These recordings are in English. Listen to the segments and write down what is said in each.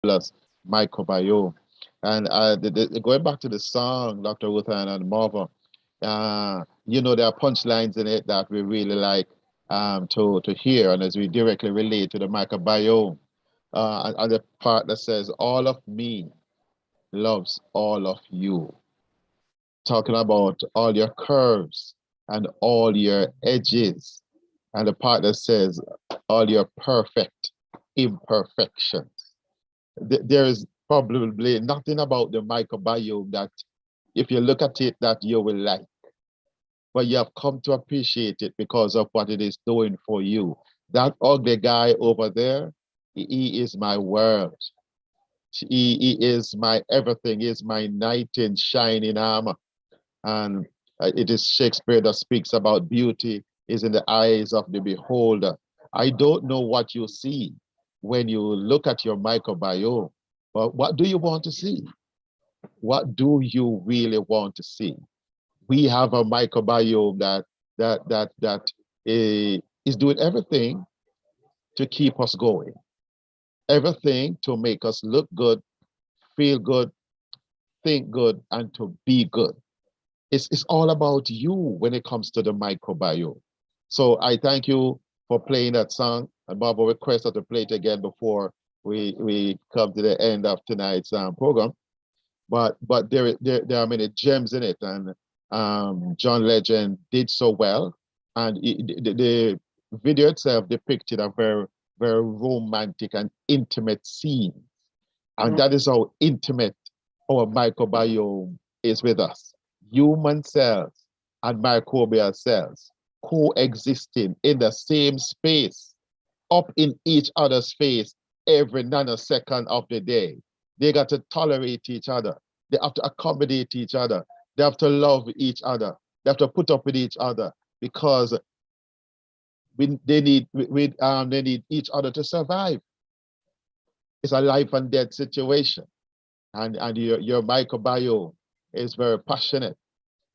fabulous microbiome. And going back to the song, Dr. Ruthan and Marva, there are punchlines in it that we really like to hear, and as we directly relate to the microbiome. And the part that says, all of me loves all of you, talking about all your curves and all your edges, and the part that says all your perfect imperfections. There is probably nothing about the microbiome that, if you look at it, that you will like, but you have come to appreciate it because of what it is doing for you. That ugly guy over there, he is my world. He is my everything. He is my knight in shining armor. And it is Shakespeare that speaks about beauty is in the eyes of the beholder. I don't know what you see when you look at your microbiome, but what do you want to see? What do you really want to see? We have a microbiome that is doing everything to keep us going, everything to make us look good, feel good, think good, and to be good. It's all about you when it comes to the microbiome. So I thank you for playing that song. And Bob will request that to play it again before we come to the end of tonight's program. But there are many gems in it, and John Legend did so well. And the video itself depicted a very romantic and intimate scene, and that is how intimate our microbiome is with us. Human cells and microbial cells coexisting in the same space, up in each other's face every nanosecond of the day. They got to tolerate each other. They have to accommodate each other. They have to love each other. They have to put up with each other because they need each other to survive. It's a life and death situation. And your microbiome is very passionate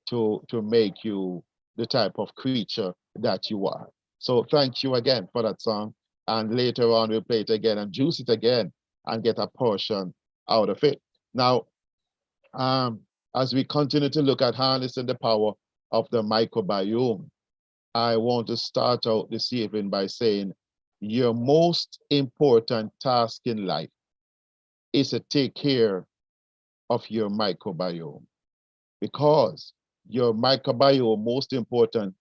to make you the type of creature that you are. So thank you again for that song. And later on, we'll play it again and juice it again and get a portion out of it. Now, as we continue to look at harnessing the power of the microbiome, I want to start out this evening by saying your most important task in life is to take care of your microbiome, because your microbiome most important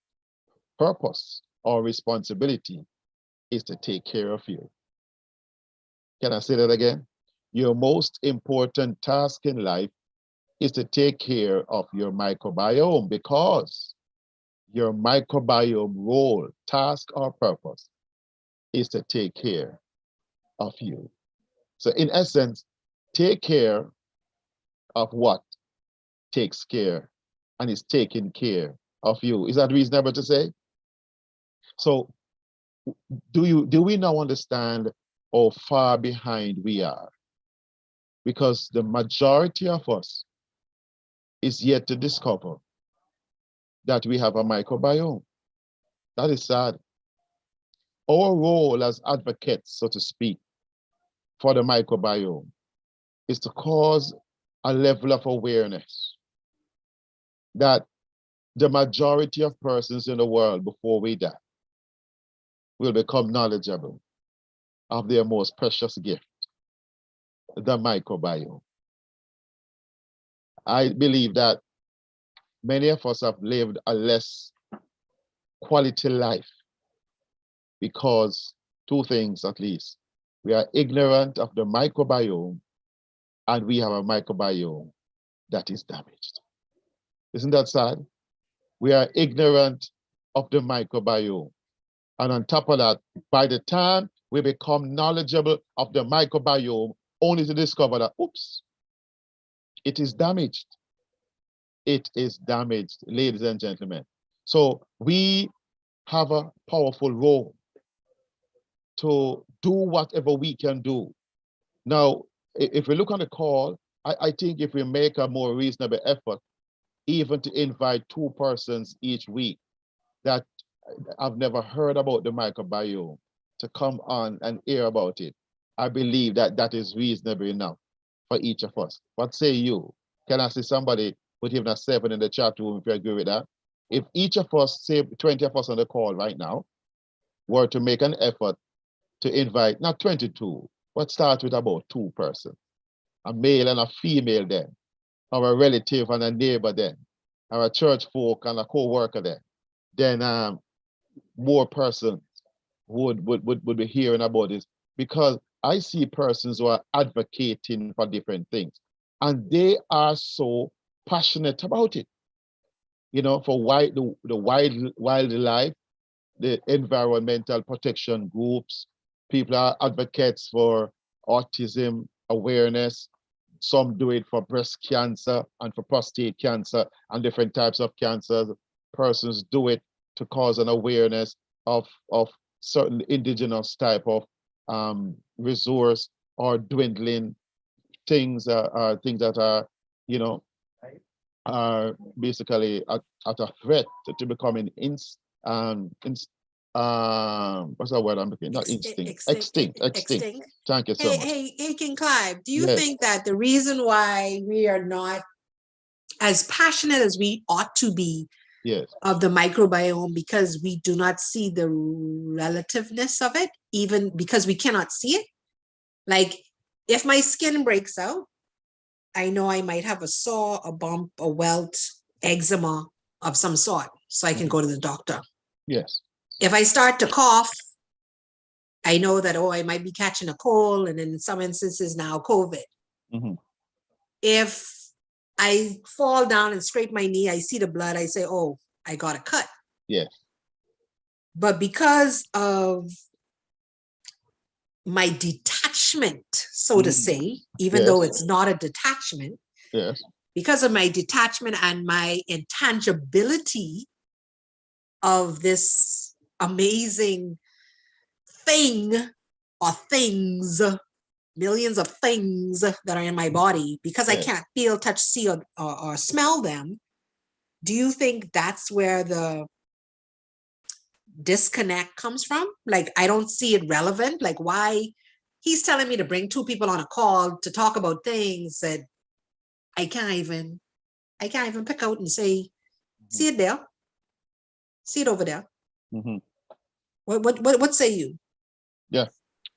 purpose or responsibility is to take care of you. Can I say that again? Your most important task in life is to take care of your microbiome, because your microbiome role, task, or purpose is to take care of you. So in essence, take care of what takes care and is taking care of you. Is that reasonable to say? So do we now understand how far behind we are? Because the majority of us is yet to discover that we have a microbiome. That is sad. Our role as advocates, so to speak, for the microbiome is to cause a level of awareness that the majority of persons in the world before we die will become knowledgeable of their most precious gift, the microbiome. I believe that many of us have lived a less quality life because two things at least. We are ignorant of the microbiome, and we have a microbiome that is damaged. Isn't that sad? We are ignorant of the microbiome. And on top of that, by the time we become knowledgeable of the microbiome, only to discover that, oops, it is damaged. It is damaged, ladies and gentlemen. So we have a powerful role to do whatever we can do. Now, if we look on the call, I think if we make a more reasonable effort, even to invite two persons each week that I've never heard about the microbiome to come on and hear about it, I believe that that is reasonable enough for each of us. What say you? Can I see somebody put even a 7 in the chat room if you agree with that? If each of us, say 20 of us on the call right now, were to make an effort to invite, not 22, but start with about 2 persons, a male and a female then, or a relative and a neighbor then, or a church folk and a co-worker then more persons would be hearing about this, because I see persons who are advocating for different things and they are so passionate about it, you know, for the wildlife, the environmental protection groups. People are advocates for autism awareness. Some do it for breast cancer and for prostate cancer and different types of cancers. Persons do it to cause an awareness of certain indigenous type of resource or dwindling things, things that are, you know, are basically at a threat to becoming what's that word I'm looking? Not instinct, extinct. Thank you so much. Hey, King Clive, do you Yes. think that the reason why we are not as passionate as we ought to be Yes. of the microbiome, because we do not see the relativeness of it, even because we cannot see it? Like, if my skin breaks out, I know I might have a sore, a bump, a welt, eczema of some sort, so I can go to the doctor. Yes. If I start to cough, I know that, oh, I might be catching a cold, and in some instances now COVID. If I fall down and scrape my knee, I see the blood, I say, oh, I got a cut. Yes. But because of my detachment, so to say, even though it's not a detachment, yes, because of my detachment and my intangibility of this amazing thing or things, millions of things that are in my body, because I can't feel, touch, see, or smell them, do you think that's where the disconnect comes from? Like, I don't see it relevant. Like, why he's telling me to bring 2 people on a call to talk about things that I can't even pick out and say, see it there, see it over there. What say you? Yeah,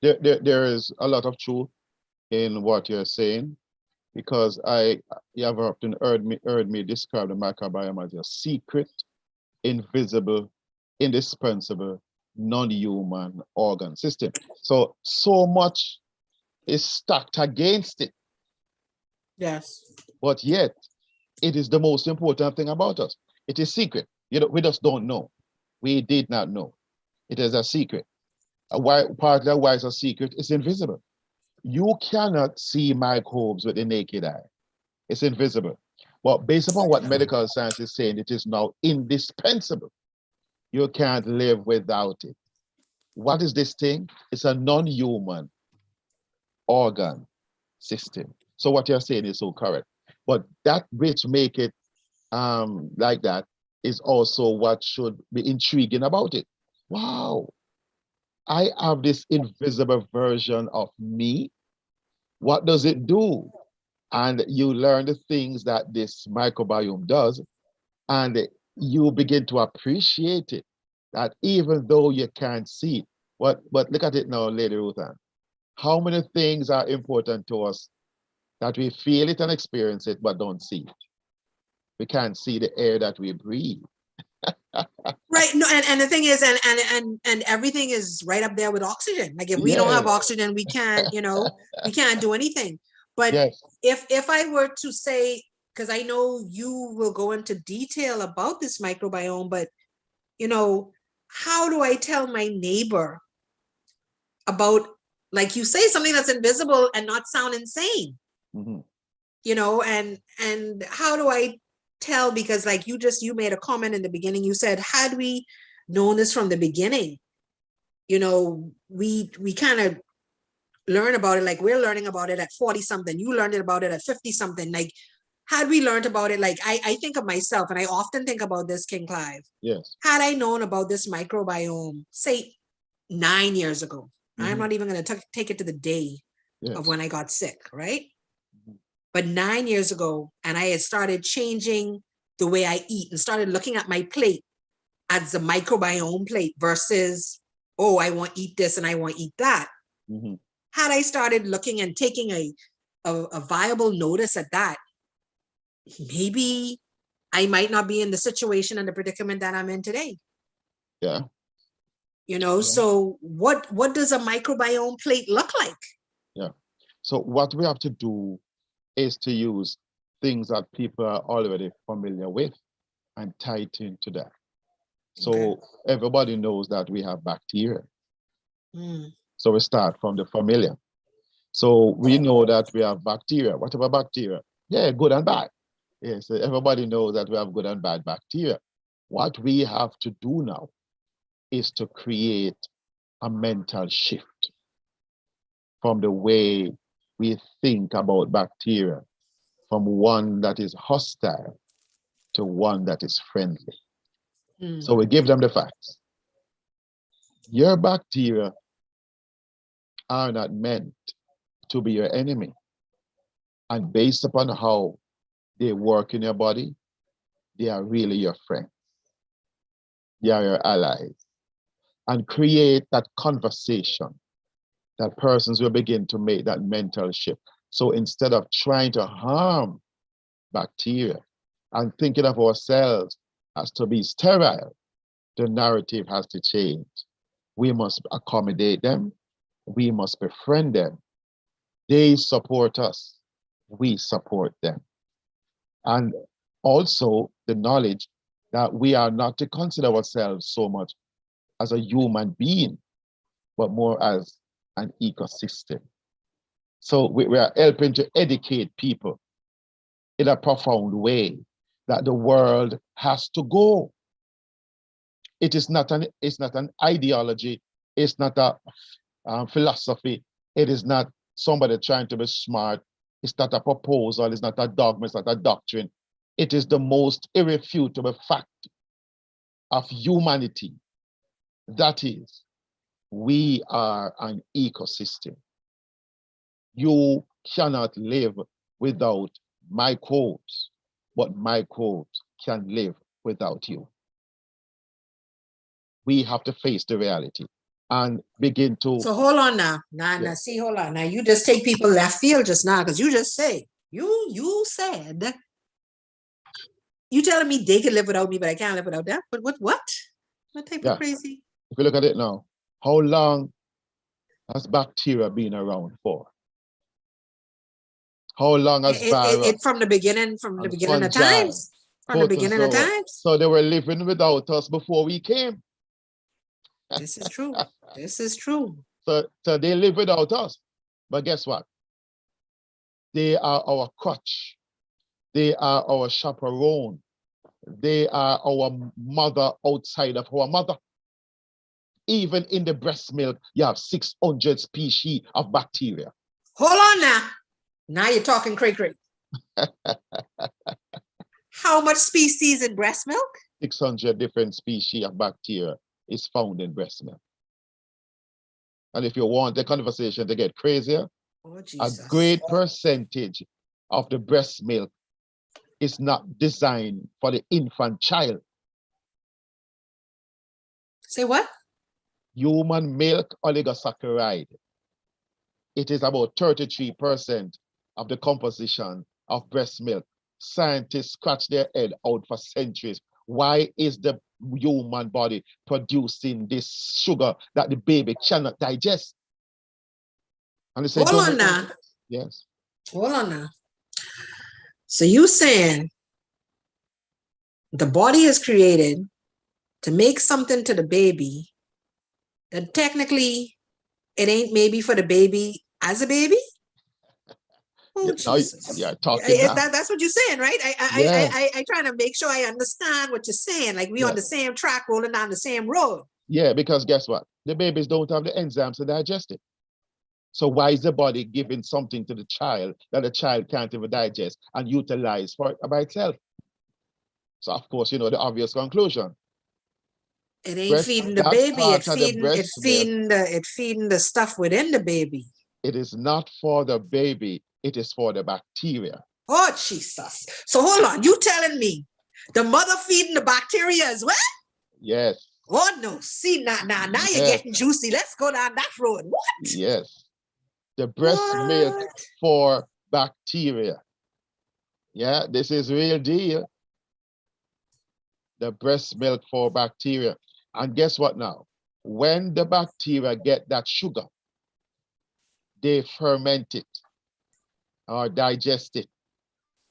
there is a lot of truth in what you're saying, because you have often heard me describe the microbiome as a secret, invisible, indispensable, non-human organ system. So much is stacked against it. Yes. But yet, it is the most important thing about us. It is secret. You know, we just don't know. We did not know. It is a secret. Partly why it's a secret, it's invisible. You cannot see microbes with the naked eye. It's invisible. But based upon what medical science is saying, it is now indispensable. You can't live without it. What is this thing? It's a non-human organ system. So what you're saying is so correct. But that which make it like that is also what should be intriguing about it. Wow, I have this invisible version of me. What does it do? And you learn the things that this microbiome does, and you begin to appreciate it. That even though you can't see it, but look at it now, Lady Ruthann. How many things are important to us that we feel it and experience it, but don't see it? We can't see the air that we breathe. Right. No, and the thing is, and everything is right up there with oxygen. Like, if we don't have oxygen, we can't, we can't do anything. But if I were to say, because I know you will go into detail about this microbiome, but how do I tell my neighbor about, like you say, something that's invisible and not sound insane? And how do I tell, because like you made a comment in the beginning, you said, had we known this from the beginning, we kind of learn about it, like we're learning about it at 40 something, you learned about it at 50 something. Like, had we learned about it, like I think of myself, and I often think about this, King Clive. Yes. Had I known about this microbiome, say 9 years ago, I'm not even going to take it to the day of when I got sick, right? But 9 years ago, and I had started changing the way I eat and started looking at my plate as the microbiome plate versus, oh, I want to eat this and I want to eat that. Had I started looking and taking a viable notice at that, maybe I might not be in the situation and the predicament that I'm in today. Yeah. You know, so what does a microbiome plate look like? Yeah. So what we have to do is to use things that people are already familiar with and tie it into that. So everybody knows that we have bacteria. So we start from the familiar. So we know that we have bacteria. What about bacteria? Yeah, good and bad. Yes, everybody knows that we have good and bad bacteria. What we have to do now is to create a mental shift from the way we think about bacteria, from one that is hostile to one that is friendly. So we give them the facts. Your bacteria are not meant to be your enemy. And based upon how they work in your body, they are really your friends. They are your allies. And create that conversation that persons will begin to make that mental shift. So instead of trying to harm bacteria and thinking of ourselves as to be sterile, the narrative has to change. We must accommodate them. We must befriend them. They support us. We support them. And also the knowledge that we are not to consider ourselves so much as a human being, but more as an ecosystem. So we are helping to educate people in a profound way that the world has to go. It's not an ideology. It's not a philosophy. It is not somebody trying to be smart. It's not a proposal. It's not a dogma. It's not a doctrine. It is the most irrefutable fact of humanity. That is, we are an ecosystem. You cannot live without microbes, but microbes can live without you. We have to face the reality and begin to. So hold on now. Hold on. Now you just take people left field just now, because you just say, you said, you telling me they can live without me, but I can't live without them? But what? What type of crazy? If you look at it now, how long has bacteria been around for? How long has it from the beginning, of times? From the beginning of times? So they were living without us before we came. This is true. This is true. So they live without us. But guess what? They are our crutch. They are our chaperone. They are our mother outside of our mother. Even in the breast milk, you have 600 species of bacteria. Hold on now. Now you're talking cray-cray. How much species in breast milk? 600 different species of bacteria is found in breast milk. And if you want the conversation to get crazier, a great percentage of the breast milk is not designed for the infant child. Say what? Human milk oligosaccharide. It is about 33% of the composition of breast milk. Scientists scratch their head out for centuries. Why is the human body producing this sugar that the baby cannot digest? And they say, hold on now. Yes. Hold on now. So you saying the body is created to make something to the baby that technically it ain't maybe for the baby as a baby? Oh, Jesus. Yeah, that's what you're saying, right? I trying to make sure I understand what you're saying. Like we on the same track, rolling down the same road. Yeah, because guess what? The babies don't have the enzymes to digest it. So why is the body giving something to the child that the child can't even digest and utilize for it by itself? So of course, you know, the obvious conclusion. It ain't feeding the That baby. part of the breast milk, It feeding the stuff within the baby. it is not for the baby. It is for the bacteria. Oh, Jesus. So hold on. You telling me the mother feeding the bacteria as well? Yes. Oh, no. See, now Yes. you're getting juicy. Let's go down that road. What? Yes. The breast milk for bacteria. Yeah, this is real deal. The breast milk for bacteria. And guess what now? When the bacteria get that sugar, they ferment it or digest it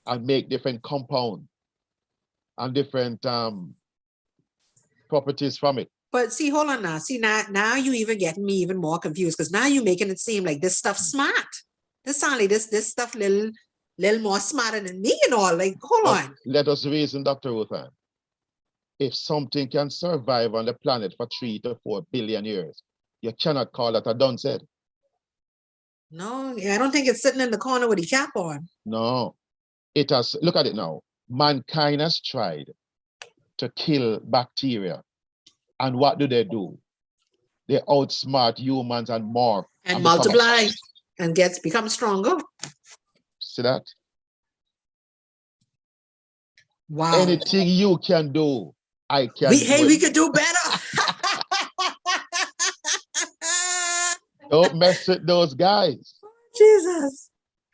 and make different compounds and different properties from it. But see, hold on now. See, now you even getting me even more confused, because now you're making it seem like this stuff smart. This sound like this stuff little more smarter than me and all. Like, hold on. Let us reason, Dr. Ruthan. If something can survive on the planet for 3 to 4 billion years, you cannot call that a done said. No, I don't think it's sitting in the corner with the cap on. No, it has. Look at it now. Mankind has tried to kill bacteria, and what do? They outsmart humans and morph and multiply and become stronger. See that? Wow. Anything you can do, I can do. Hey, we could do better. Don't mess with those guys. Jesus.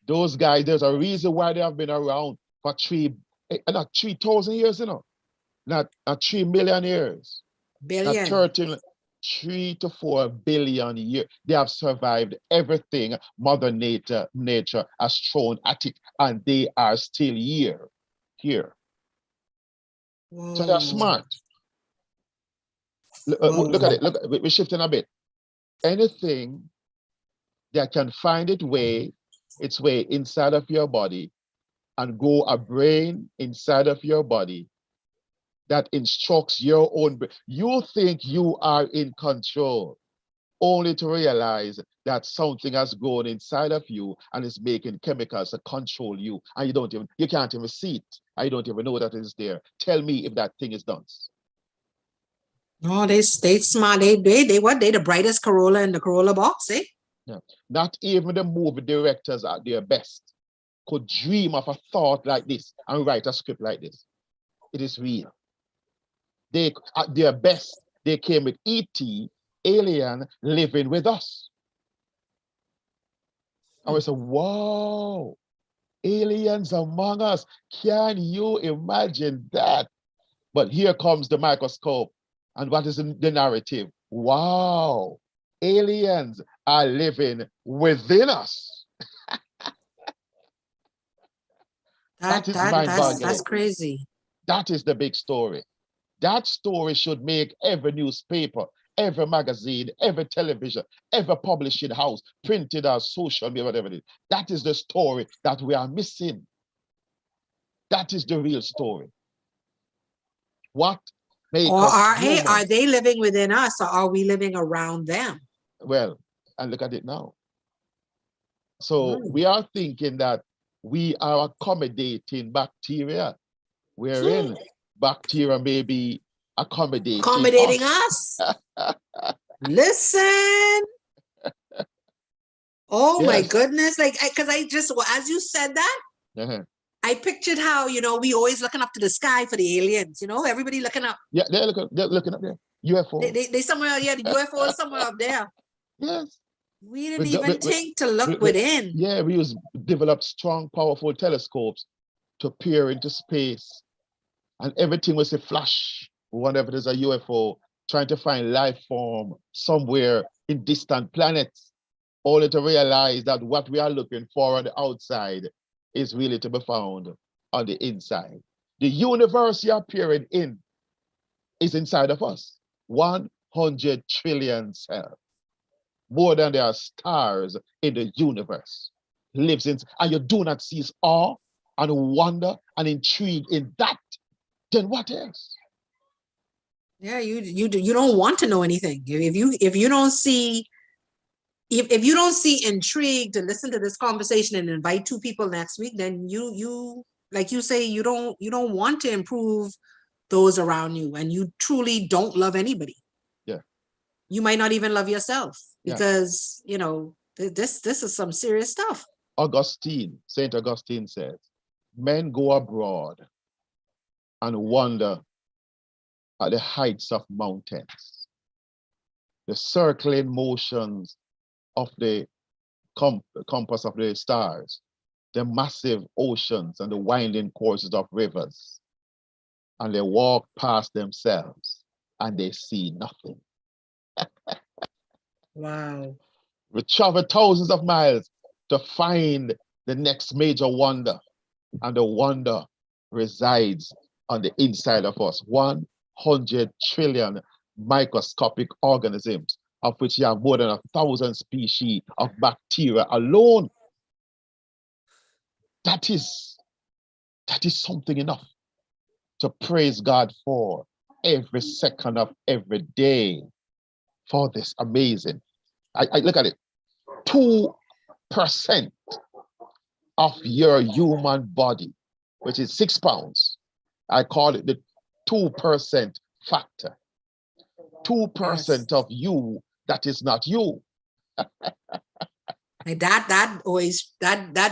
Those guys, there's a reason why they have been around for 3,000 years, you know. Not 3 million years. Billion. Not 3 to 4 billion years. They have survived everything Mother Nature has thrown at it, and they are still here. Whoa. So they're smart. Look at it. Look, we're shifting a bit. Anything that can find its way inside of your body and grow a brain inside of your body that instructs your own brain. You think you are in control, only to realize that something has grown inside of you and is making chemicals to control you, and you can't even see it. I don't even know that it's there. Tell me if that thing is done. No, they smart. They the brightest Corolla in the Corolla box, eh? Yeah. Not even the movie directors at their best could dream of a thought like this and write a script like this. It is real. They, at their best, they came with E.T., alien living with us. And we said, wow, aliens among us. Can you imagine that? But here comes the microscope. And what is the narrative? Wow, aliens are living within us. That's crazy. That is the big story. That story should make every newspaper, every magazine, every television, every publishing house, printed or social media, whatever it is. That is the story that we are missing. That is the real story. What makes us human? Are they living within us, or are we living around them? Well, and look at it now. So we are thinking that we are accommodating bacteria, wherein bacteria may be accommodating us. Listen. Oh, yes. My goodness. Like, because I just, as you said that, I pictured how, we always looking up to the sky for the aliens, everybody looking up. Yeah, they're looking up there. UFO. They somewhere, the UFO is somewhere up there. Yes. We didn't even think to look within. Yeah, we developed strong, powerful telescopes to peer into space. And everything was a flash, whenever there's a UFO, trying to find life form somewhere in distant planets, only to realize that what we are looking for on the outside is really to be found on the inside. The universe you're peering in is inside of us. 100 trillion cells. More than there are stars in the universe. Lives in, and you do not cease awe and wonder and intrigue in that. Then what else? Yeah, you don't want to know anything. If you don't see intrigue to listen to this conversation and invite 2 people next week, then you like you say, you don't want to improve those around you and you truly don't love anybody. Yeah. You might not even love yourself because, you know, this is some serious stuff. Saint Augustine says, men go abroad and wander at the heights of mountains. The circling motions of the compass of the stars, the massive oceans and the winding courses of rivers. And they walk past themselves and they see nothing. Wow. We travel thousands of miles to find the next major wonder. And the wonder resides on the inside of us. 100 trillion microscopic organisms, of which you have more than 1,000 species of bacteria alone. That is something enough to praise God for every second of every day for this amazing. I look at it, 2% of your human body, which is 6 pounds. I call it the 2% factor. 2% of you that is not you. That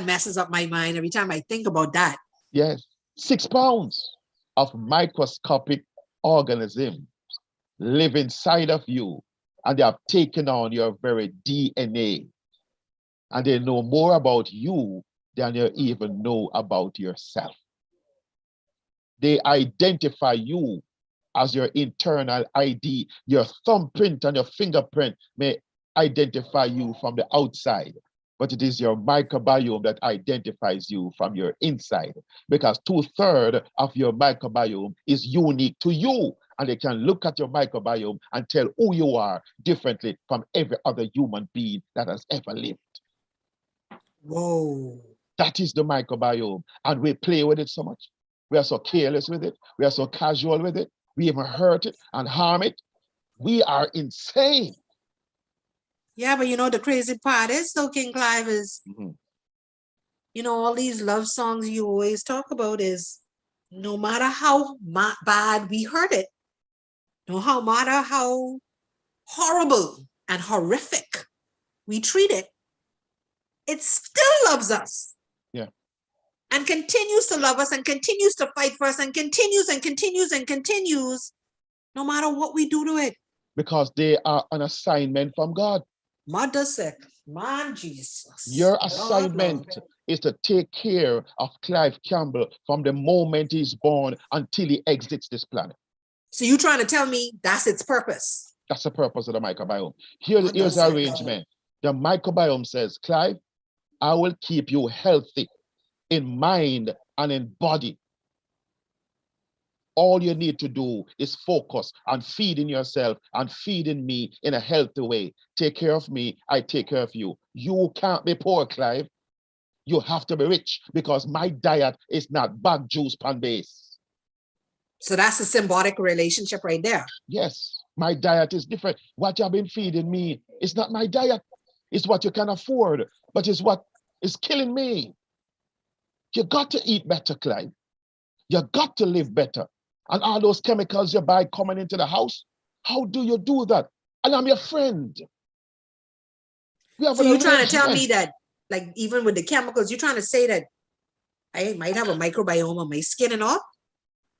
messes up my mind every time I think about that. Yes, 6 pounds of microscopic organisms live inside of you, and they have taken on your very DNA, and they know more about you than you even know about yourself. They identify you as your internal ID. Your thumbprint and your fingerprint may identify you from the outside, but it is your microbiome that identifies you from your inside, because 2/3 of your microbiome is unique to you, and they can look at your microbiome and tell who you are differently from every other human being that has ever lived. Whoa. That is the microbiome, and we play with it so much. We are so careless with it. We are so casual with it. We even hurt it and harm it. We are insane. Yeah, but you know, the crazy part is, though, King Clive, is, you know, all these love songs you always talk about is, no matter how bad we hurt it, no matter how horrible and horrific we treat it, it still loves us. Yeah. And continues to love us and continues to fight for us and continues and continues and continues, no matter what we do to it. Because they are an assignment from God. Mother sick, man, Jesus. Your assignment is to take care of Clive Campbell from the moment he's born until he exits this planet. So you're trying to tell me that's its purpose? That's the purpose of the microbiome. Here's the arrangement. The microbiome says, Clive, I will keep you healthy in mind and in body. All you need to do is focus on feeding yourself and feeding me in a healthy way. Take care of me, I take care of you. You can't be poor, Clive. You have to be rich, because my diet is not bag juice pan base. So that's a symbiotic relationship right there. Yes, my diet is different. What you have been feeding me is not my diet. It's what you can afford, but it's what is killing me. You got to eat better, Clive. You got to live better. And all those chemicals you buy coming into the house, how do you do that? And I'm your friend. So you're trying to tell me that, like, even with the chemicals, you're trying to say that I might have a microbiome on my skin and all?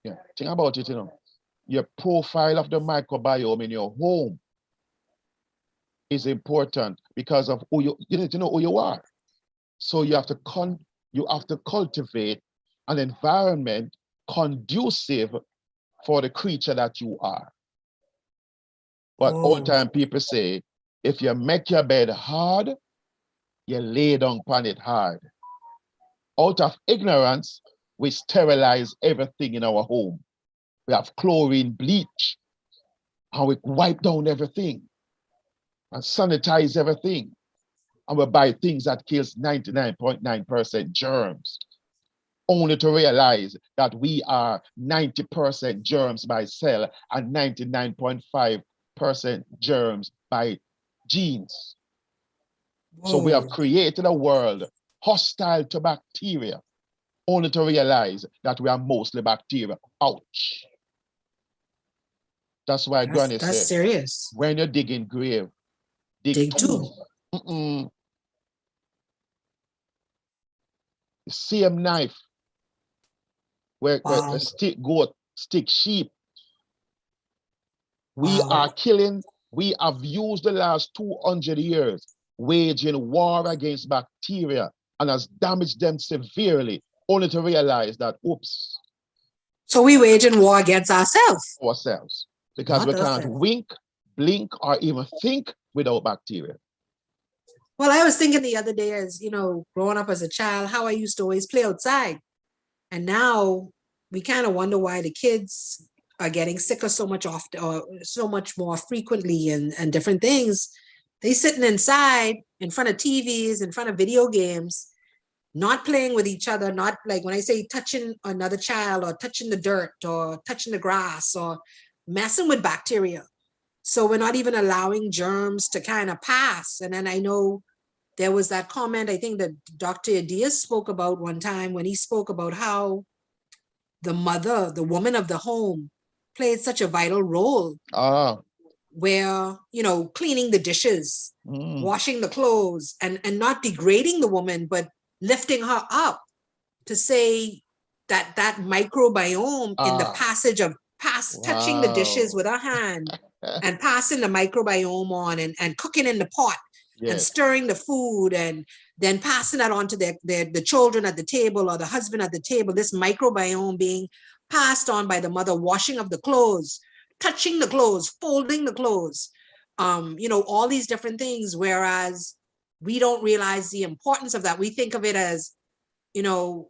Yeah, think about it, you know. Your profile of the microbiome in your home is important because of who you need to know who you are. So you have to cultivate an environment conducive for the creature that you are. But all time people say, if you make your bed hard, you lay down upon it hard. Out of ignorance, we sterilize everything in our home. We have chlorine bleach, and we wipe down everything and sanitize everything. And we buy things that kills 99.9% germs, only to realize that we are 90% germs by cell and 99.5% germs by genes. So we have created a world hostile to bacteria, only to realize that we are mostly bacteria. Ouch. That's why Granny That's said, serious. when you're digging grave, dig two. Same knife where stick goat, stick sheep. We are killing, we have used the last 200 years waging war against bacteria and has damaged them severely, only to realize that, oops. So we waging war against ourselves. Ourselves. Because we can't wink, blink, or even think without bacteria. Well, I was thinking the other day, as you know, growing up as a child, how I used to always play outside. And now we kind of wonder why the kids are getting sicker so much often, or so much more frequently, and different things. They sitting inside in front of TVs, in front of video games, not playing with each other, not like when I say touching another child or touching the dirt or touching the grass or messing with bacteria. So we're not even allowing germs to kind of pass. And then I know there was that comment, I think that Dr. Diaz spoke about one time when he spoke about how the mother, the woman of the home, played such a vital role. Where, you know, cleaning the dishes, washing the clothes, and not degrading the woman, but lifting her up to say that that microbiome in the passage of touching the dishes with her hand and passing the microbiome on and cooking in the pot and stirring the food and then passing that on to the children at the table or the husband at the table, this microbiome being passed on by the mother, washing of the clothes, touching the clothes, folding the clothes, you know, all these different things, whereas we don't realize the importance of that. We think of it as, you know,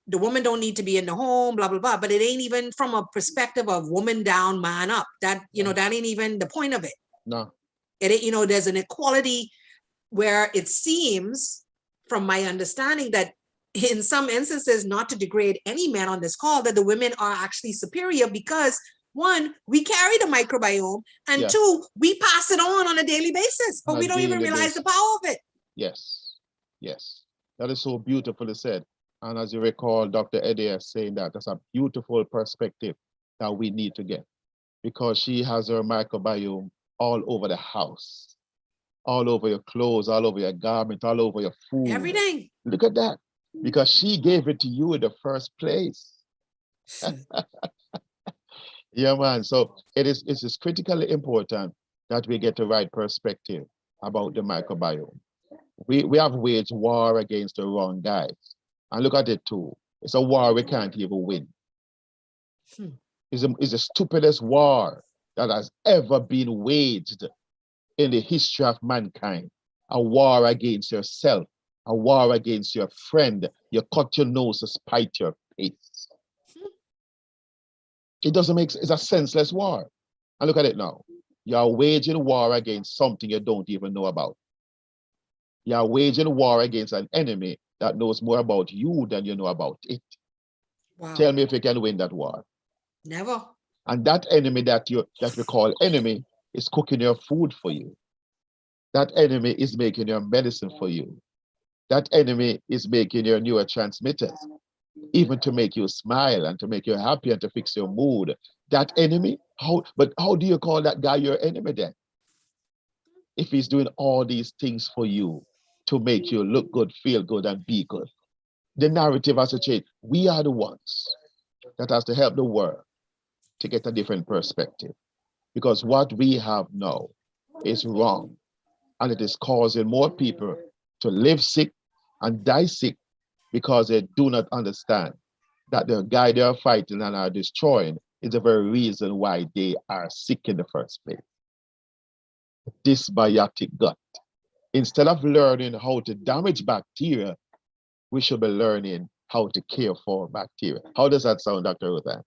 the woman don't need to be in the home, blah, blah, blah, but it ain't even from a perspective of woman down, man up. That, you know, that ain't even the point of it. No. It, you know, there's an equality where it seems, from my understanding, that in some instances, not to degrade any man on this call, that the women are actually superior because, one, we carry the microbiome, and two, we pass it on a daily basis, but we don't even realize the power of it. Yes, yes. That is so beautifully said. And as you recall, Dr. Eddie saying that that's a beautiful perspective that we need to get, because she has her microbiome all over the house, all over your clothes, all over your garment, all over your food. Everything. Look at that. Because she gave it to you in the first place. Yeah, man. So it's critically important that we get the right perspective about the microbiome. We have waged war against the wrong guys. And look at it too. It's a war we can't even win. It's the stupidest war that has ever been waged in the history of mankind. A war against yourself, a war against your friend. You cut your nose to spite your face. It doesn't make sense. It's a senseless war. And look at it now. You're waging war against something you don't even know about. You're waging war against an enemy that knows more about you than you know about it. Wow. Tell me if you can win that war. Never. And that enemy that we call enemy is cooking your food for you. That enemy is making your medicine for you. That enemy is making your neurotransmitters, even to make you smile and to make you happy and to fix your mood. That enemy, how do you call that guy your enemy then? If he's doing all these things for you to make you look good, feel good, and be good. The narrative has to change. We are the ones that has to help the world to get a different perspective. Because what we have now is wrong. And it is causing more people to live sick and die sick because they do not understand that the guy they are fighting and are destroying is the very reason why they are sick in the first place. Dysbiotic gut. Instead of learning how to damage bacteria, we should be learning how to care for bacteria. How does that sound, Dr. Ruthan?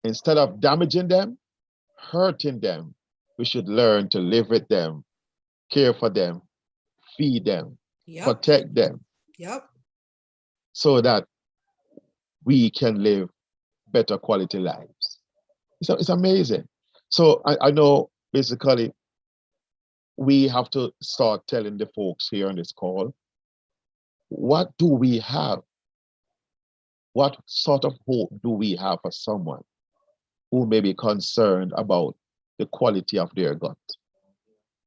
Instead of damaging them, hurting them, we should learn to live with them, care for them, feed them, protect them. So that we can live better quality lives. It's amazing. So I know basically we have to start telling the folks here on this call, what do we have? What sort of hope do we have for someone who may be concerned about the quality of their gut.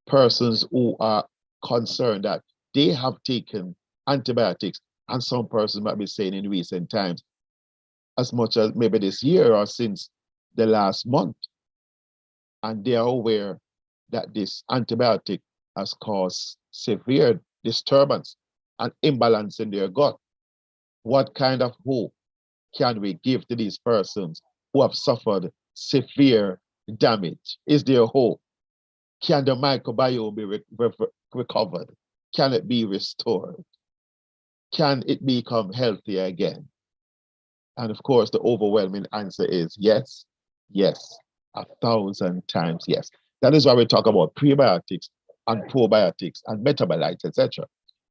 Persons who are concerned that they have taken antibiotics, and some persons might be saying in recent times, as much as maybe this year or since the last month, and they are aware that this antibiotic has caused severe disturbance and imbalance in their gut. What kind of hope can we give to these persons who have suffered severe damage? Is there hope? Can the microbiome be recovered? Can it be restored? Can it become healthy again? And of course, the overwhelming answer is yes, yes, 1,000 times yes. That is why we talk about prebiotics and probiotics and metabolites, etc.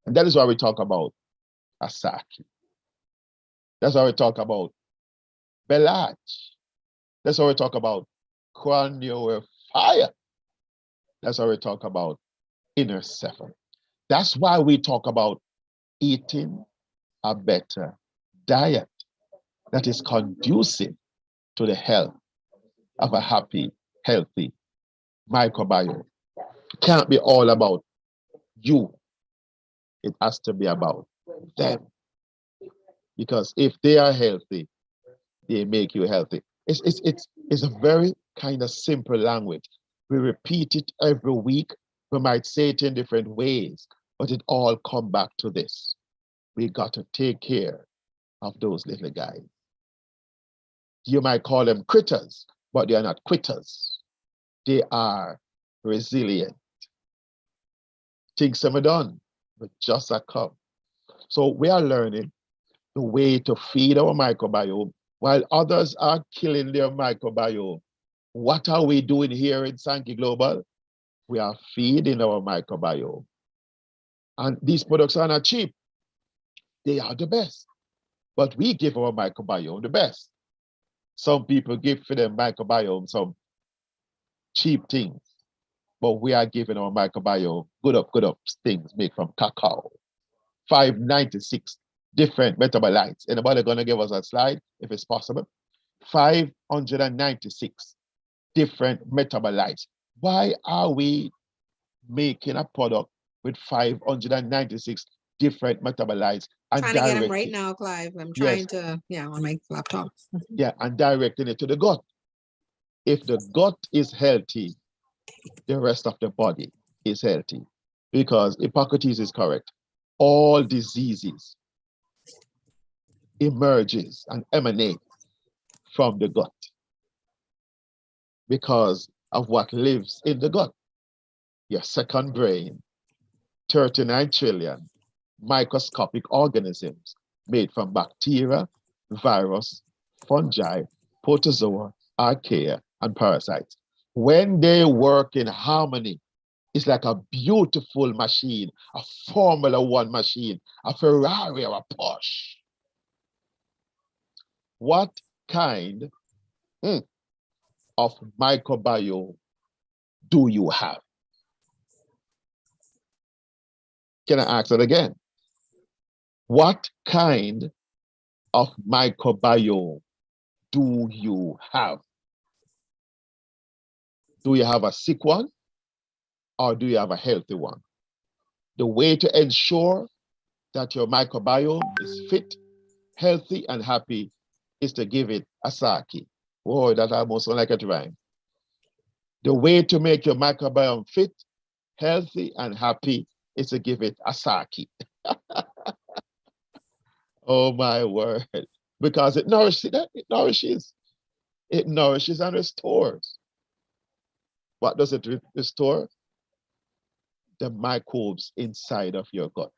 And that is why we talk about Asaki. That's why we talk about Belach. That's why we talk about Cranio Fire. That's why we talk about Inner Seven. That's why we talk about eating a better diet that is conducive to the health of a happy, healthy microbiome. It can't be all about you. It has to be about them. Because if they are healthy, they make you healthy. It's a very kind of simple language. We repeat it every week. We might say it in different ways, but it all comes back to this. We got to take care of those little guys. You might call them critters, but they are not quitters. They are resilient. Things are done, but just a come. So we are learning the way to feed our microbiome while others are killing their microbiome. What are we doing here in Sankey Global? We are feeding our microbiome. And these products are not cheap. They are the best. But we give our microbiome the best. Some people give for their microbiome some cheap things, but we are giving our microbiome good up things made from cacao. 596 different metabolites. Anybody gonna give us a slide if it's possible? 596 different metabolites. Why are we making a product with 596 different metabolites and trying to get them right now, Clive? I'm trying to, on my laptop. Yeah, and directing it to the gut. If the gut is healthy, the rest of the body is healthy. Because Hippocrates is correct. All diseases emerges and emanate from the gut because of what lives in the gut. Your second brain, 39 trillion microscopic organisms made from bacteria, virus, fungi, protozoa, archaea, and parasites. When they work in harmony, it's like a beautiful machine, a Formula One machine, a Ferrari or a Porsche. What kind of microbiome do you have? Can I ask it again? What kind of microbiome do you have? Do you have a sick one or do you have a healthy one? The way to ensure that your microbiome is fit, healthy, and happy is to give it a sake. Whoa, that almost sounds like a rhyme. The way to make your microbiome fit, healthy, and happy is to give it a sake. Oh my word. Because it nourishes, it nourishes and restores. What does it restore? The microbes inside of your gut.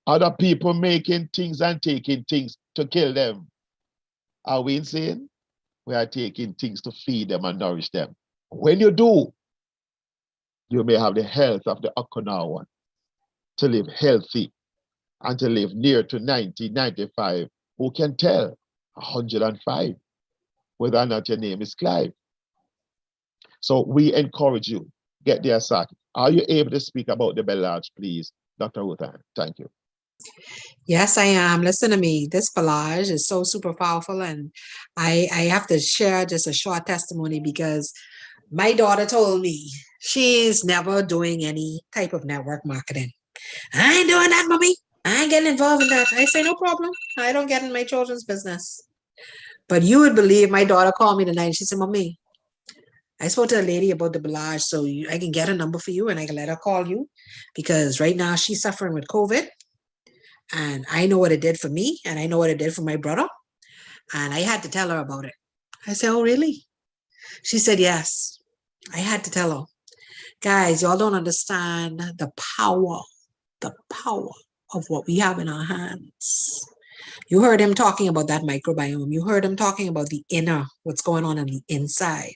Other people making things and taking things to kill them. Are we insane? We are taking things to feed them and nourish them. When you do, you may have the health of the Okinawan to live healthy and to live near to 90, 95. Who can tell? 105, whether or not your name is Clive. So we encourage you, get the Asaki. Are you able to speak about the Belage, please, Dr. Ruthan? Thank you. Yes, I am. Listen to me. This pelage is so super powerful. And I have to share just a short testimony because my daughter told me she's never doing any type of network marketing. I ain't doing that, mommy. I ain't getting involved in that. I say, no problem. I don't get in my children's business. But you would believe my daughter called me tonight and she said, mommy, I spoke to a lady about the pelage, so I can get a number for you and I can let her call you because right now she's suffering with COVID. And I know what it did for me, and I know what it did for my brother. And I had to tell her about it. I said, oh, really? She said, yes. I had to tell her. Guys, y'all don't understand the power of what we have in our hands. You heard him talking about that microbiome. You heard him talking about the inner, what's going on the inside.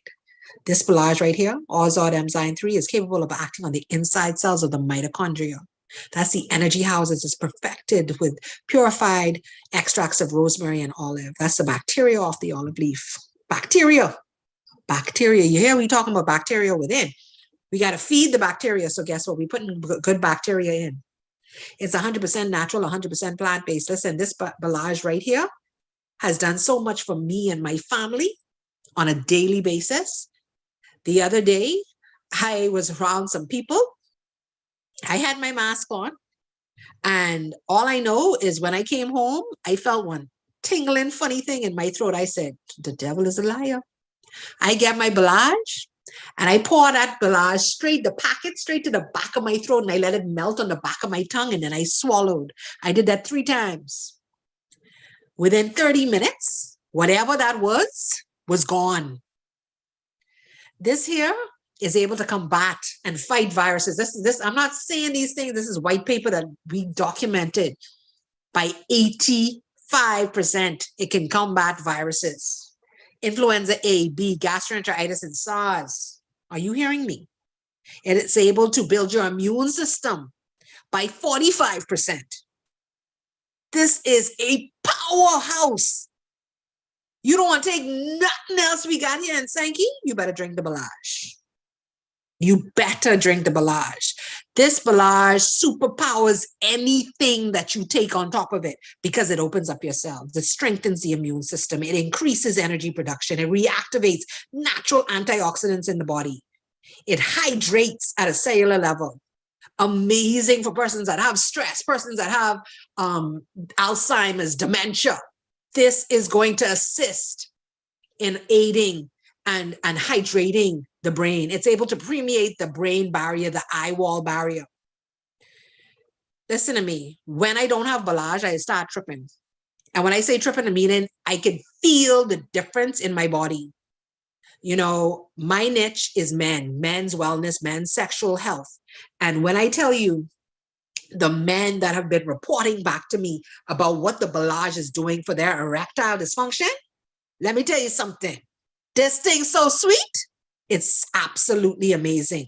This pelage right here, Ozod enzyme 3, is capable of acting on the inside cells of the mitochondria. That's the energy houses. It's perfected with purified extracts of rosemary and olive. That's the bacteria off the olive leaf. Bacteria. You hear we talking about bacteria within. We got to feed the bacteria. So guess what? We put good bacteria in. It's 100% natural, 100% plant-based. Listen, this pelage right here has done so much for me and my family on a daily basis. The other day, I was around some people. I had my mask on. And all I know is when I came home, I felt one tingling funny thing in my throat. I said, the devil is a liar. I get my pelage and I pour that pelage the packet straight to the back of my throat, and I let it melt on the back of my tongue, and then I swallowed. I did that 3 times. Within 30 minutes, whatever that was gone. This here is able to combat and fight viruses. This I'm not saying these things. This is white paper that we documented. By 85%, it can combat viruses. Influenza A, B, gastroenteritis, and SARS. Are you hearing me? And it's able to build your immune system by 45%. This is a powerhouse. You don't want to take nothing else we got here in Sankey? You better drink the pelage. You better drink the pelage. This pelage superpowers anything that you take on top of it because it opens up your cells. It strengthens the immune system. It increases energy production. It reactivates natural antioxidants in the body. It hydrates at a cellular level. Amazing for persons that have stress, persons that have Alzheimer's, dementia. This is going to assist in aiding and hydrating the brain. It's able to permeate the brain barrier, the eye wall barrier. Listen to me. When I don't have pelage, I start tripping. And when I say tripping, I mean I can feel the difference in my body. You know, my niche is men's wellness, men's sexual health. And when I tell you the men that have been reporting back to me about what the pelage is doing for their erectile dysfunction, let me tell you something. This thing's so sweet. It's absolutely amazing.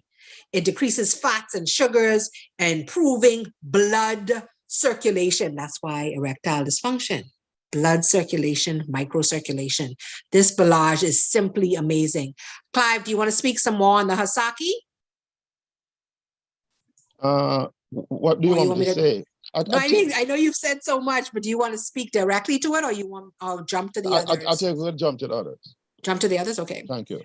It decreases fats and sugars, improving blood circulation. That's why erectile dysfunction. Blood circulation, microcirculation. This pelage is simply amazing. Clive, do you want to speak some more on the Hasaki? What do you want me to say? I know you've said so much, but do you want to speak directly to it, or you want I'll jump to the others? I'll take a jump to the others. Jump to the others? Okay. Thank you.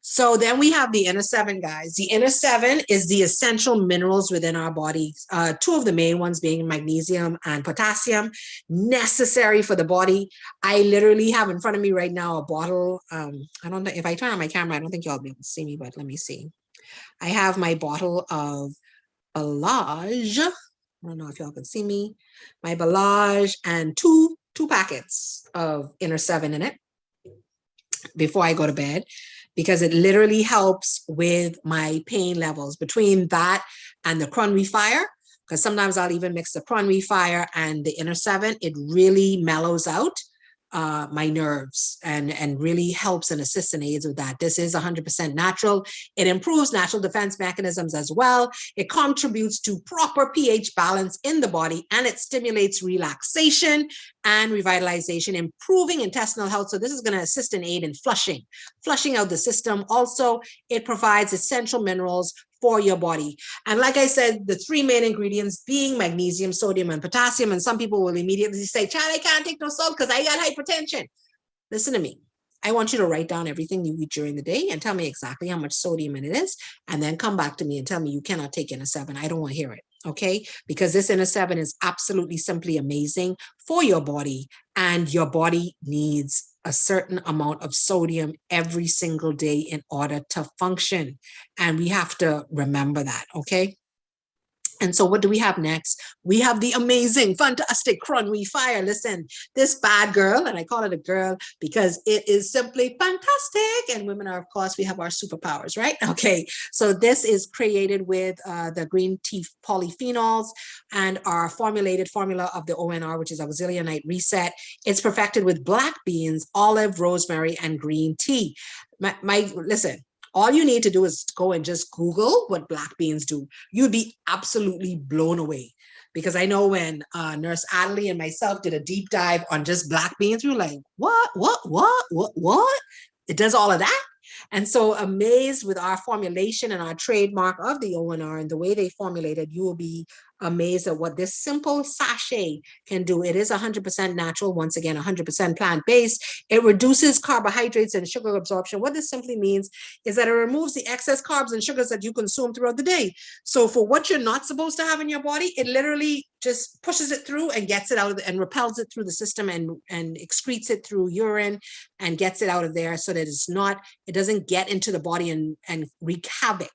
So then we have the inner 7, guys. The inner 7 is the essential minerals within our body. 2 of the main ones being magnesium and potassium, necessary for the body. I literally have in front of me right now a bottle. I don't know if I turn on my camera, I don't think y'all be able to see me, but let me see. I have my bottle of pelage. I don't know if y'all can see me. My pelage and two packets of inner 7 in it before I go to bed, because it literally helps with my pain levels. Between that and the Cronwy Fire, because sometimes I'll even mix the Cronwy Fire and the inner 7, it really mellows out my nerves and really helps and assists and aids with that. This is 100% natural. It improves natural defense mechanisms as well. It contributes to proper pH balance in the body, and it stimulates relaxation and revitalization, improving intestinal health. So this is going to assist and aid in flushing out the system. Also, it provides essential minerals for your body. And like I said, the three main ingredients being magnesium, sodium, and potassium. And some people will immediately say, Chad, I can't take no salt because I got hypertension. Listen to me. I want you to write down everything you eat during the day and tell me exactly how much sodium it is, and then come back to me and tell me you cannot take NS7. I don't want to hear it, okay? Because this NS7 is absolutely simply amazing for your body, and your body needs a certain amount of sodium every single day in order to function. And we have to remember that, okay? And so what do we have next? We have the amazing, fantastic Cronwy Fire. Listen, this bad girl, and I call it a girl because it is simply fantastic. And women are, of course, we have our superpowers, right? Okay, so this is created with the green tea polyphenols and our formulated formula of the ONR, which is auxilianite reset. It's perfected with black beans, olive, rosemary, and green tea. Listen, all you need to do is go and just Google what black beans do. You'd be absolutely blown away. Because I know when Nurse Adelie and myself did a deep dive on just black beans, we were like, what? It does all of that? And so amazed with our formulation and our trademark of the ONR and the way they formulated, you will be amazed at what this simple sachet can do. It is 100% natural, once again, 100% plant-based. It reduces carbohydrates and sugar absorption. What this simply means is that it removes the excess carbs and sugars that you consume throughout the day. So for what you're not supposed to have in your body, it literally just pushes it through and gets it out and repels it through the system and excretes it through urine and gets it out of there so that it doesn't get into the body and wreak havoc.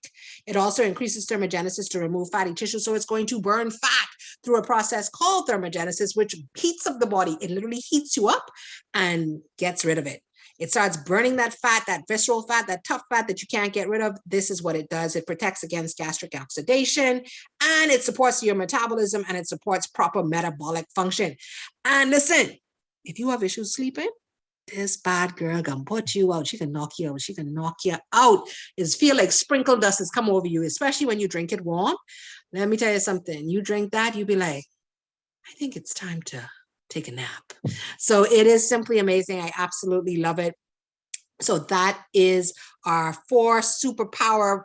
It also increases thermogenesis to remove fatty tissue. So it's going to burn fat through a process called thermogenesis, which heats up the body. It literally heats you up and gets rid of it. It starts burning that fat, that visceral fat, that tough fat that you can't get rid of. This is what it does. It protects against gastric oxidation, and it supports your metabolism, and it supports proper metabolic function. And listen, if you have issues sleeping, this bad girl gonna put you out. She can knock you out. She can knock you out. It's feel like sprinkle dust has come over you, especially when you drink it warm. Let me tell you something. You drink that, you be like, I think it's time to take a nap. So it is simply amazing. I absolutely love it. So that is our 4 superpower,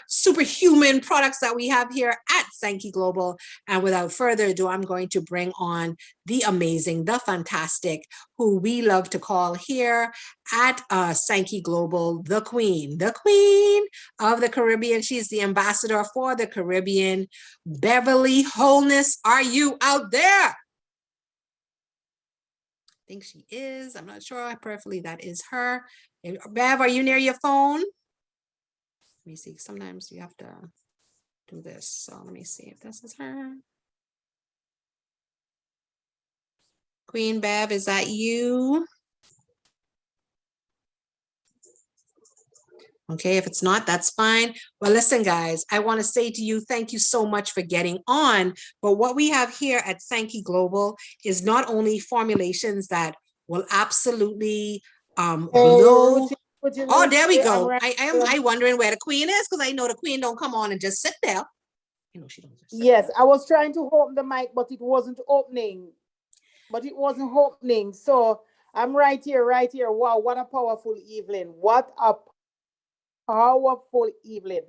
superhuman products that we have here at Sankey Global. And without further ado, I'm going to bring on the amazing, the fantastic, who we love to call here at Sankey Global, the queen of the Caribbean. She's the ambassador for the Caribbean. Beverly Wholeness, are you out there? I think she is. I'm not sure. Prayerfully, that is her. Bev, are you near your phone? Let me see. Sometimes you have to do this. So let me see if this is her. Queen Bev, is that you? Okay, if it's not, that's fine. Well, listen, guys, I want to say to you, thank you so much for getting on. But what we have here at Sankey Global is not only formulations that will absolutely blow. Oh, there we go. I wondering where the queen is, because I know the queen don't come on and just sit there. You know, she don't just sit there. I was trying to open the mic, but it wasn't opening. So I'm right here. Wow, what a powerful evening. What a powerful evening.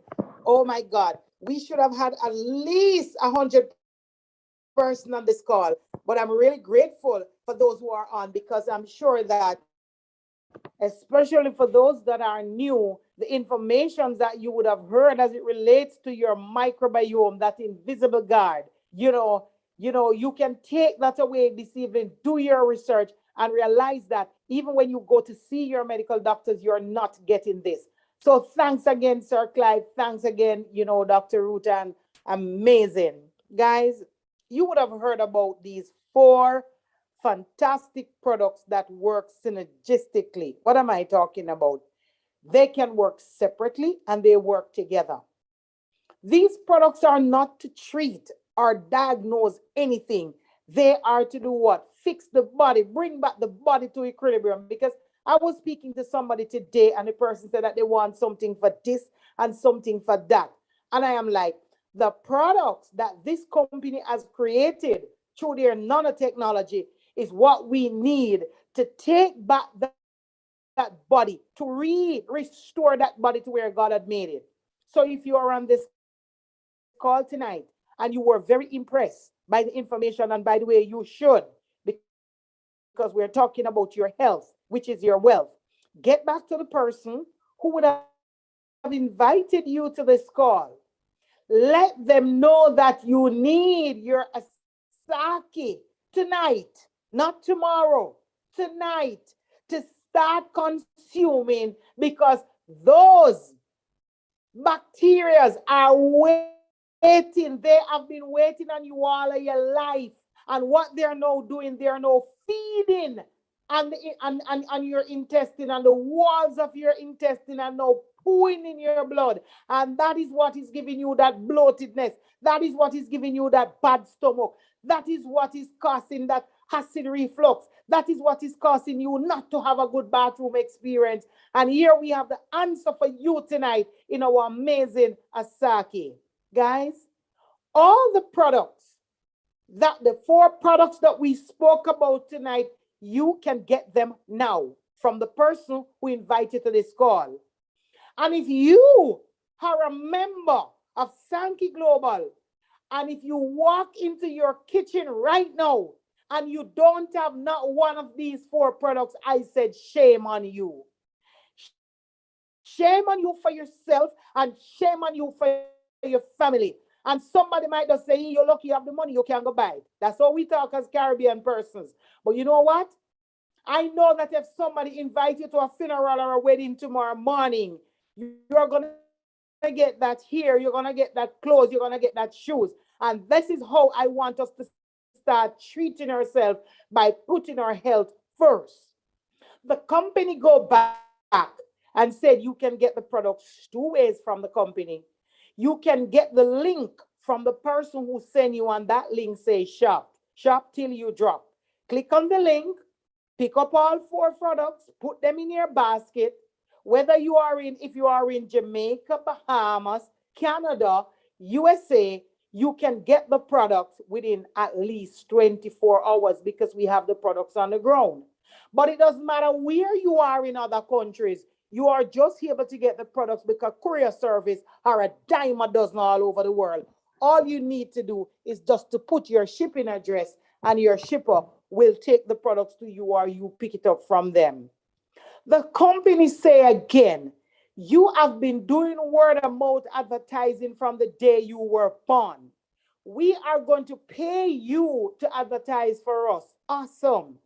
Oh my God. We should have had at least 100 person on this call, but I'm really grateful for those who are on, because I'm sure that, especially for those that are new, the information that you would have heard as it relates to your microbiome, that invisible guard, you can take that away this evening, do your research, and realize that even when you go to see your medical doctors, you're not getting this. So thanks again, Sir Clive. Thanks again, Dr. Rutan. Amazing. Guys, you would have heard about these 4 fantastic products that work synergistically. What am I talking about? They can work separately and they work together. These products are not to treat or diagnose anything. They are to do what? Fix the body, bring back the body to equilibrium. Because I was speaking to somebody today and the person said that they want something for this and something for that. And I am like, the products that this company has created through their nanotechnology is what we need to take back the that body, to restore that body to where God had made it. So if you are on this call tonight and you were very impressed by the information, and by the way, you should, because we're talking about your health, which is your wealth, get back to the person who would have invited you to this call. Let them know that you need your Asaki tonight, not tomorrow, tonight, to start consuming, because those bacteria are waiting. They have been waiting on you all of your life. And what they're now doing, they're now feeding on your intestine, and the walls of your intestine are now pooing in your blood. And that is what is giving you that bloatedness. That is what is giving you that bad stomach. That is what is causing that acid reflux. That is what is causing you not to have a good bathroom experience. And here we have the answer for you tonight in our amazing Asaki. Guys, all the products, that the 4 products that we spoke about tonight, you can get them now from the person who invited you to this call. And if you are a member of Sankey Global, and if you walk into your kitchen right now and you don't have not one of these 4 products, I said, shame on you. Shame on you for yourself, and shame on you for your family. And somebody might just say, you're lucky you have the money, you can't go buy it. That's how we talk as Caribbean persons. But you know what? I know that if somebody invites you to a funeral or a wedding tomorrow morning, you're going to get that hair, you're going to get that clothes, you're going to get that shoes. And this is how I want us to start treating ourselves, by putting our health first. The company go back and said you can get the products 2 ways from the company. You can get the link from the person who sent you, and that link says shop till you drop. Click on the link, pick up all 4 products, put them in your basket. Whether if you are in Jamaica, Bahamas, Canada, USA, you can get the products within at least 24 hours, because we have the products on the ground. But it doesn't matter where you are in other countries. You are just able to get the products because courier service are a dime a dozen all over the world. All you need to do is just to put your shipping address, and your shipper will take the products to you, or you pick it up from them. The company say again, you have been doing word of mouth advertising from the day you were born. We are going to pay you to advertise for us. Awesome.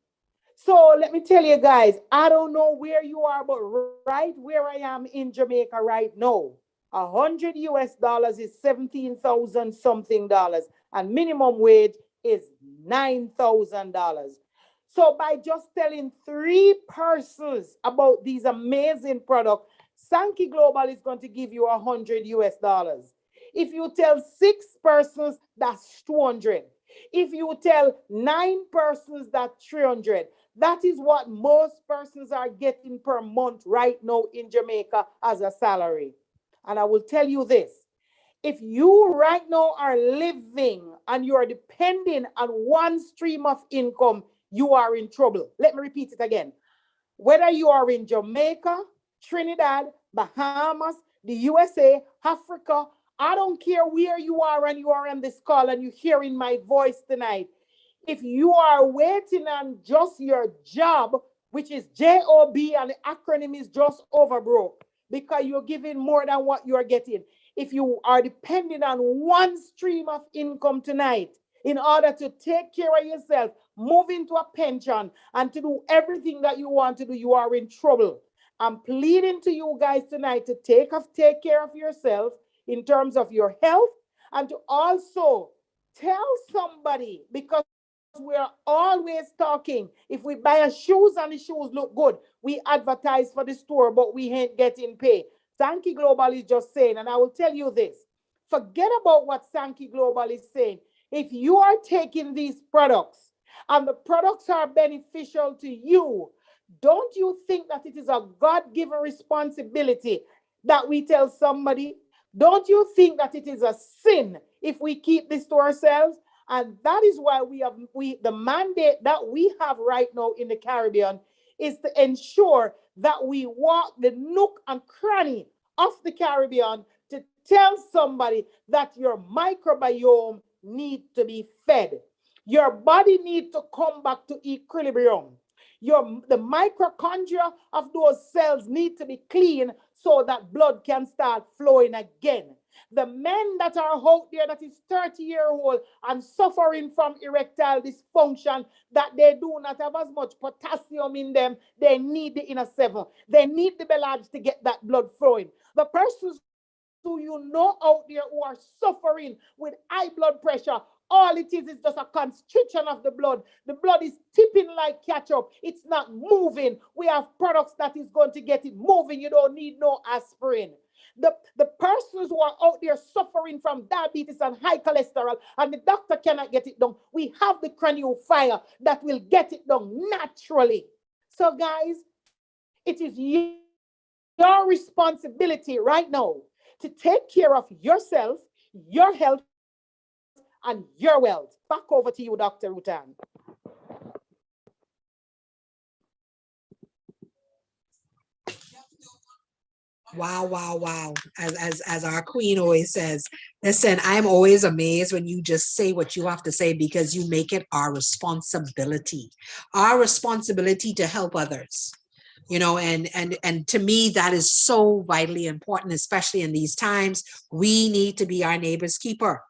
So let me tell you guys, I don't know where you are, but right where I am in Jamaica right now, $100 is 17,000 something dollars, and minimum wage is $9,000. So by just telling 3 persons about these amazing products, Sankey Global is going to give you $100. If you tell 6 persons, that's 200. If you tell 9 persons, that's 300. That is what most persons are getting per month right now in Jamaica as a salary. And I will tell you this. If you right now are living and you are depending on one stream of income, you are in trouble. Let me repeat it again. Whether you are in Jamaica, Trinidad, Bahamas, the USA, Africa, I don't care where you are and you are on this call and you're hearing my voice tonight. If you are waiting on just your job, which is JOB, and the acronym is just overbroke, because you're giving more than what you're getting. If you are depending on one stream of income tonight in order to take care of yourself, move into a pension, and to do everything that you want to do, you are in trouble. I'm pleading to you guys tonight to take care of yourself in terms of your health, and to also tell somebody, because we're always talking. If we buy a shoes and the shoes look good, we advertise for the store, but we ain't getting paid. Sankey Global is just saying, and I will tell you this, forget about what Sankey Global is saying. If you are taking these products and the products are beneficial to you, don't you think that it is a God-given responsibility that we tell somebody? Don't you think that it is a sin if we keep this to ourselves? And that is why the mandate that we have right now in the Caribbean is to ensure that we walk the nook and cranny of the Caribbean to tell somebody that your microbiome needs to be fed. Your body needs to come back to equilibrium. The mitochondria of those cells need to be clean so that blood can start flowing again. The men that are out there that is 30-year-old and suffering from erectile dysfunction, that they do not have as much potassium in them, they need the inner 7. They need the belage to get that blood flowing. The persons who you know out there who are suffering with high blood pressure, all it is just a constriction of the blood. The blood is tipping like ketchup. It's not moving. We have products that is going to get it moving. You don't need no aspirin. The persons who are out there suffering from diabetes and high cholesterol, and the doctor cannot get it done, we have the craniophyre that will get it done naturally. So guys, it is your responsibility right now to take care of yourself, your health, and your wealth. Back over to you, Dr. Rutan. Wow, wow, wow. As our queen always says, listen, I'm always amazed when you just say what you have to say, because you make it our responsibility to help others. You know, and to me, that is so vitally important, especially in these times. We need to be our neighbor's keeper.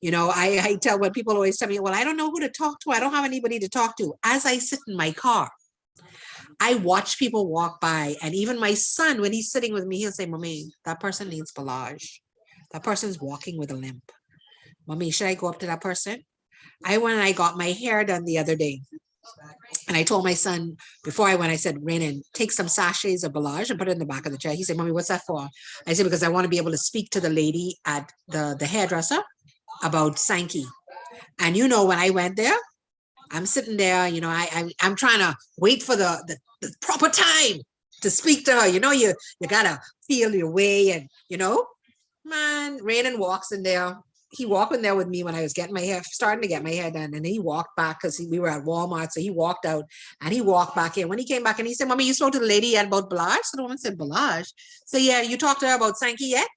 You know, I tell, when people always tell me, well, I don't know who to talk to. I don't have anybody to talk to. As I sit in my car, I watch people walk by, and even my son, when he's sitting with me, he'll say, Mommy, that person needs pelage. That person's walking with a limp. Mommy, should I go up to that person? I went and I got my hair done the other day. And I told my son, before I went, I said, Renan, take some sachets of pelage and put it in the back of the chair. He said, Mommy, what's that for? I said, because I want to be able to speak to the lady at the hairdresser about Sankey. And you know, when I went there, I'm sitting there, you know, I'm trying to wait for the proper time to speak to her. You know, you gotta feel your way, and you know, man, Raiden walks in there. He walked in there with me when I was starting to get my hair done, and he walked back because we were at Walmart. So he walked out and he walked back in. When he came back and he said, Mommy, you spoke to the lady yet about pelage? So the woman said, pelage? So yeah, you talked to her about Sankey yet?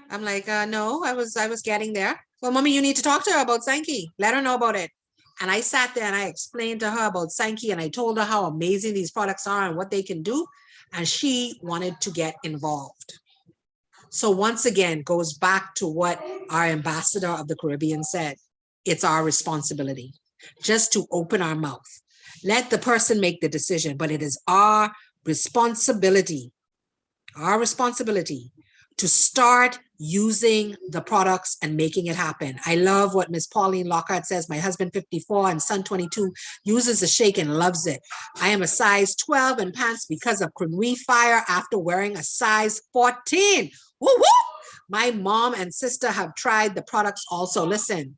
I'm like, no, I was getting there. Well, Mommy, you need to talk to her about Sankey. Let her know about it. And I sat there and I explained to her about Sankey, and I told her how amazing these products are and what they can do. And she wanted to get involved. So once again, goes back to what our ambassador of the Caribbean said. It's our responsibility just to open our mouth. Let the person make the decision, but it is our responsibility to start using the products and making it happen. I love what Miss Pauline Lockhart says. My husband, 54, and son, 22, uses the shake and loves it. I am a size 12 in pants because of craniophyre after wearing a size 14. Woo woo! My mom and sister have tried the products also. Listen,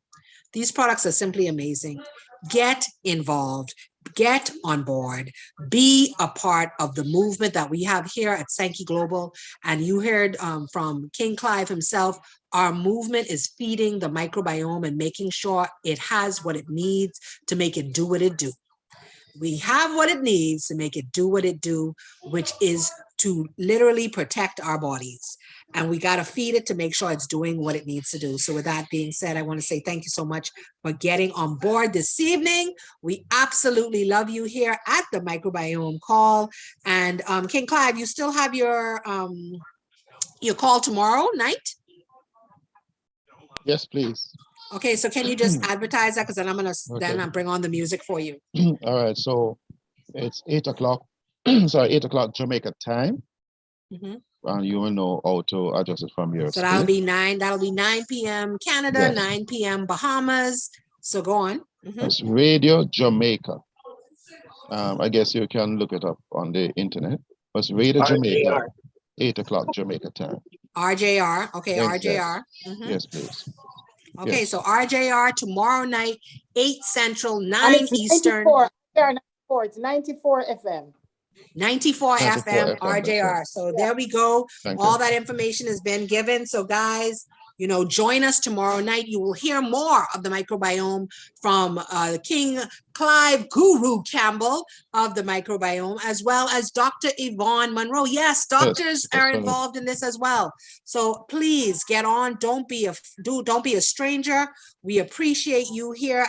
these products are simply amazing. Get involved. Get on board, be a part of the movement that we have here at Sankey Global. And you heard from King Clive himself, our movement is feeding the microbiome and making sure it has what it needs to make it do what it do. We have what it needs to make it do what it do, which is to literally protect our bodies. And we got to feed it to make sure it's doing what it needs to do. So with that being said, I want to say thank you so much for getting on board this evening. We absolutely love you here at the Microbiome Call. And King Clive, you still have your call tomorrow night? Yes, please. Okay, so can you just advertise that? Because then I'm going to then bring on the music for you. All right, so it's 8 o'clock. Sorry, 8 o'clock Jamaica time. And you will know how to adjust it from your So that'll be 9 p.m. Canada, yes. 9 p.m. Bahamas. So go on. It's Radio Jamaica. I guess you can look it up on the internet. It's Radio Jamaica, 8 o'clock Jamaica time. RJR. Okay, yes, RJR. Yes, please. Okay, yes. So RJR tomorrow night, 8 Central, 9 Eastern. 94, it's 94 FM. 94 FM, RJR. So there we go. All that information has been given. So guys, you know, join us tomorrow night. You will hear more of the microbiome from King Clive Guru Campbell of the microbiome, as well as Dr. Yvonne Monroe. Yes, doctors are involved in this as well. So please get on. Don't be a stranger. We appreciate you here.